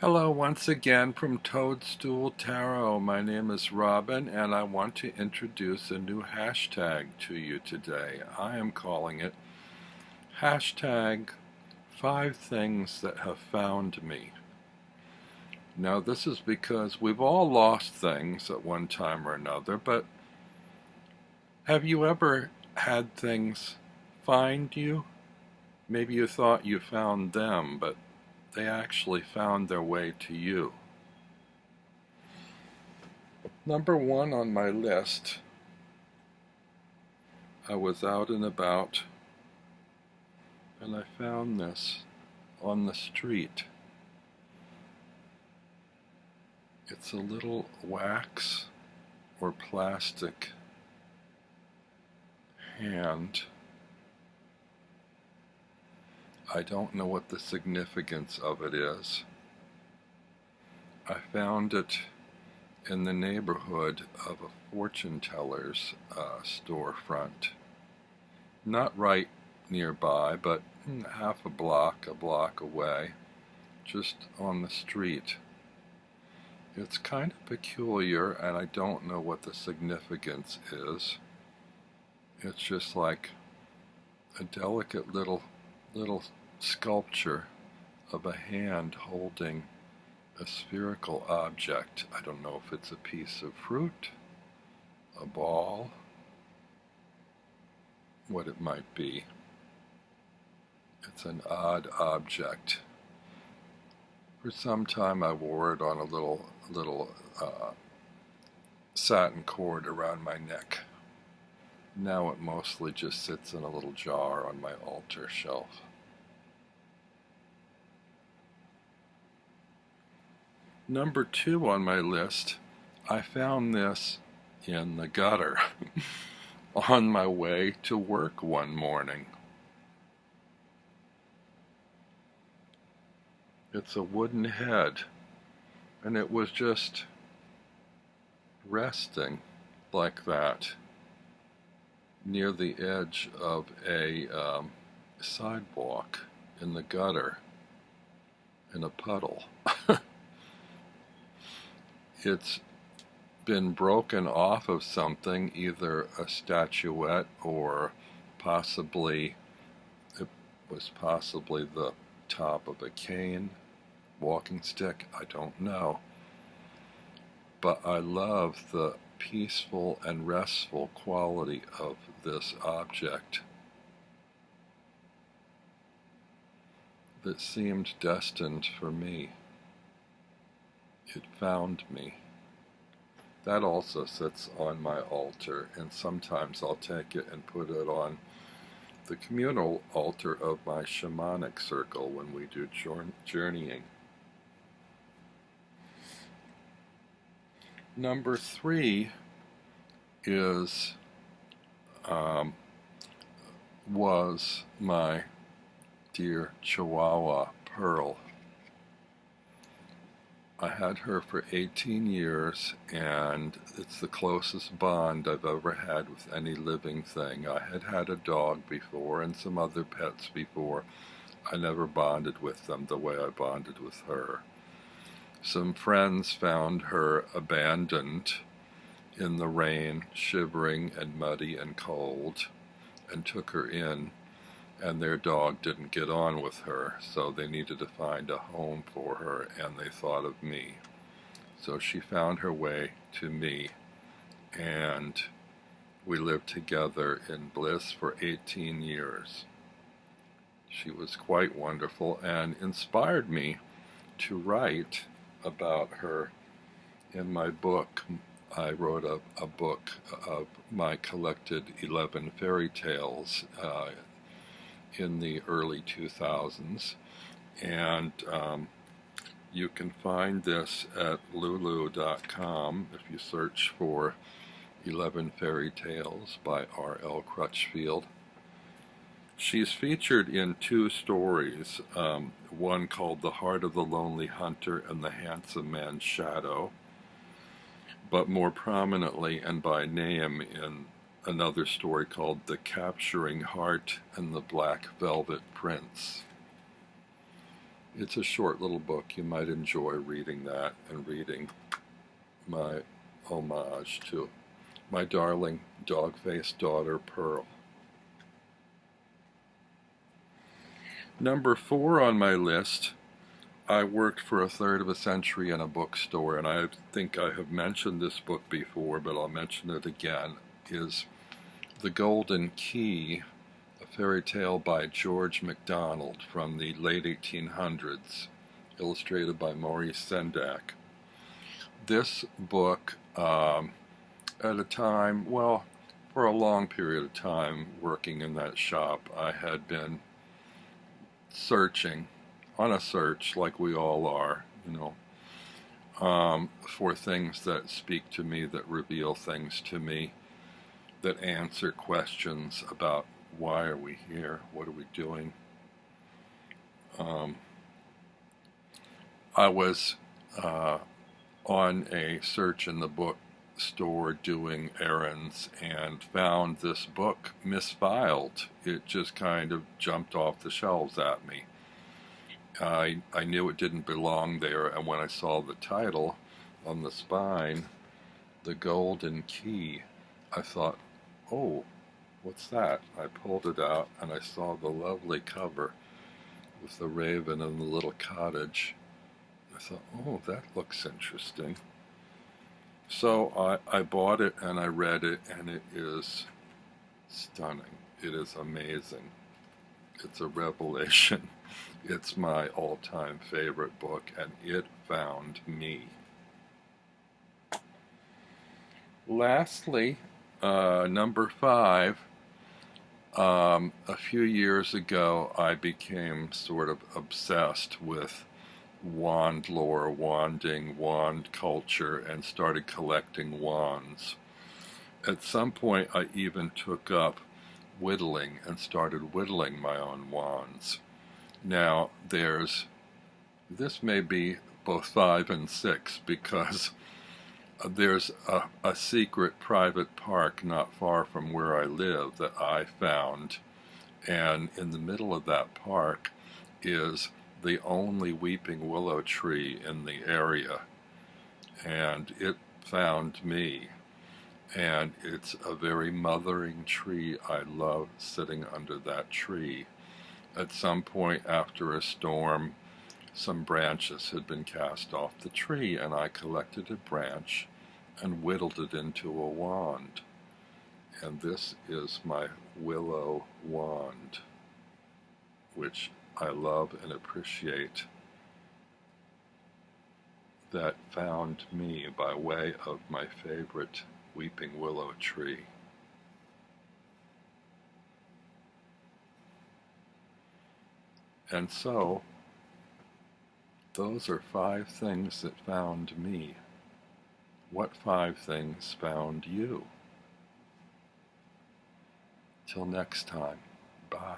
Hello once again from Toadstool Tarot. My name is Robin and I want to introduce a new hashtag to you today. I am calling it hashtag 5 things that have found me. Now this is because we've all lost things at one time or another, but have you ever had things find you? Maybe you thought you found them, but they actually found their way to you. Number 1 on my list, I was out and about and I found this on the street. It's a little wax or plastic hand. I don't know what the significance of it is. I found it in the neighborhood of a fortune teller's storefront. Not right nearby, but half a block away, just on the street. It's kind of peculiar, and I don't know what the significance is. It's just like a delicate little sculpture of a hand holding a spherical object. I don't know if it's a piece of fruit, a ball, what it might be. It's an odd object. For some time I wore it on a little satin cord around my neck. Now it mostly just sits in a little jar on my altar shelf. Number 2 on my list, I found this in the gutter on my way to work one morning. It's a wooden head, and it was just resting like that near the edge of a sidewalk in the gutter in a puddle. It's been broken off of something, either a statuette or possibly it was possibly the top of a cane, walking stick, I don't know. But I love the peaceful and restful quality of this object that seemed destined for me. It found me. That also sits on my altar, and sometimes I'll take it and put it on the communal altar of my shamanic circle when we do journeying. Number 3 is was my dear Chihuahua Pearl. I had her for 18 years, and it's the closest bond I've ever had with any living thing. I had had a dog before and some other pets before. I never bonded with them the way I bonded with her. Some friends found her abandoned in the rain, shivering and muddy and cold, and took her in, and their dog didn't get on with her, so they needed to find a home for her, and they thought of me. So she found her way to me, and we lived together in bliss for 18 years. She was quite wonderful and inspired me to write about her in my book. I wrote a book of my collected 11 fairy tales in the early 2000s, and you can find this at lulu.com if you search for 11 Fairy Tales by R.L. Crutchfield. She's featured in 2 stories, one called The Heart of the Lonely Hunter and The Handsome Man's Shadow, but more prominently and by name in another story called The Capturing Heart and the Black Velvet Prince. It's a short little book. You might enjoy reading that and reading my homage to my darling dog-faced daughter, Pearl. Number 4 on my list, I worked for a third of a century in a bookstore, and I think I have mentioned this book before, but I'll mention it again, is The Golden Key, a fairy tale by George MacDonald from the late 1800s, illustrated by Maurice Sendak. This book, at a time, well, for a long period of time working in that shop, I had been searching, on a search like we all are, for things that speak to me, that reveal things to me, that answer questions about why are we here, what are we doing. I was on a search in the bookstore doing errands and found this book misfiled. It just kind of jumped off the shelves at me. I knew it didn't belong there, and when I saw the title on the spine, The Golden Key, I thought, oh, what's that? I pulled it out and I saw the lovely cover with the raven and the little cottage. I thought, oh, that looks interesting. So I bought it and I read it, and it is stunning. It is amazing. It's a revelation. It's my all-time favorite book, and it found me. Lastly, number 5, a few years ago I became sort of obsessed with wand lore, wanding, wand culture, and started collecting wands. At some point I even took up whittling and started whittling my own wands. Now this may be both 5 and 6, because there's a secret private park not far from where I live that I found, and in the middle of that park is the only weeping willow tree in the area, and it found me. And it's a very mothering tree. I love sitting under that tree. At some point after a storm, some branches had been cast off the tree, and I collected a branch and whittled it into a wand. And this is my willow wand, which I love and appreciate, that found me by way of my favorite weeping willow tree. And so, those are 5 things that found me. What 5 things found you? Till next time, bye.